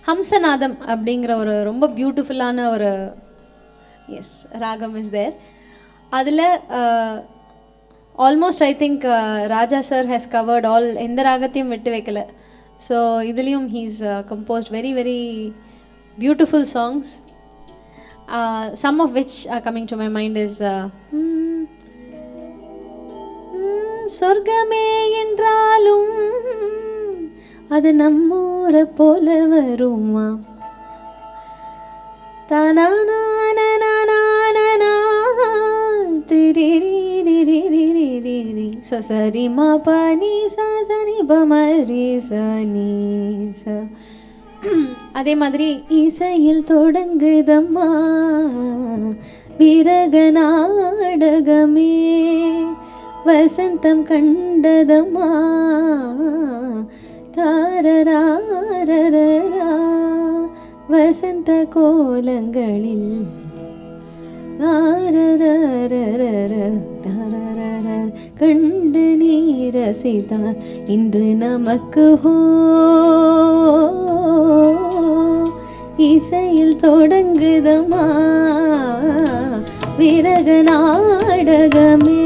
ஹம்சநாதம் அப்படிங்கிற ஒரு ரொம்ப பியூட்டிஃபுல்லான ஒரு ராகம் இஸ் தேர். அதில் almost I think Raja sir has covered all, எந்த ராகத்தையும் விட்டு வைக்கல. ஸோ இதுலேயும் he's composed very very beautiful songs. Some of which are coming to my mind is சொர்க்கமே என்றாலும் அது நம்மூரை போல வருமா, சரி மா பனி சனி பமரி சனி ச. அதே மாதிரி இசையில் தொடங்குதம்மா விரக நாடகமே, வசந்தம் கண்டதம்மா தாரராரரா, வசந்த கோலங்களில் கண்டு நீ ரசித்தார் இன்று நமக்கு ஹோ. இசையில் தொடங்குதம்மா விரக நாடகமே,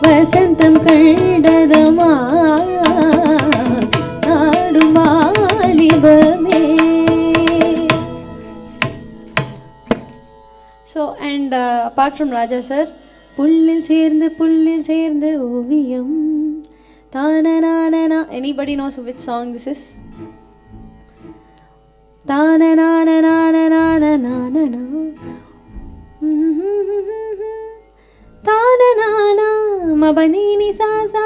வசந்தம் கண்டதம்மா நாடும் வாலிபமே. So and apart from Raja sir, புல்லில் சேர்ந்து ஓவியம் தானநானனா. Anybody knows which song this is? தானநானநானநானநானனா தானநானா மபனீனி சாசா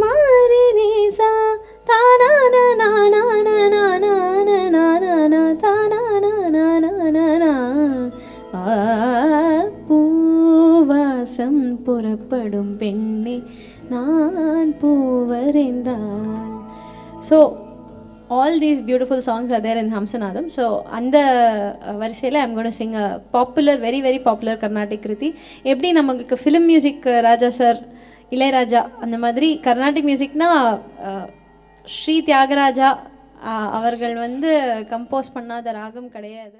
மாரி நீசா தானநானநானநானநானநானனா தானநானநானனா. பூவாசம் புறப்படும் பெண்ணே நான் பூவரைந்தால். So all these beautiful songs are there in Hamsanadam. So அந்த வரிசையில் I'm going to sing a popular, very very popular Carnatic கிருதி. எப்படி நமக்கு ஃபிலிம் மியூசிக் ராஜா சார், இளையராஜா அந்த மாதிரி கர்நாடிக் மியூசிக்னா ஸ்ரீ தியாகராஜா அவர்கள் வந்து கம்போஸ் பண்ணாத ராகம் கிடையாது.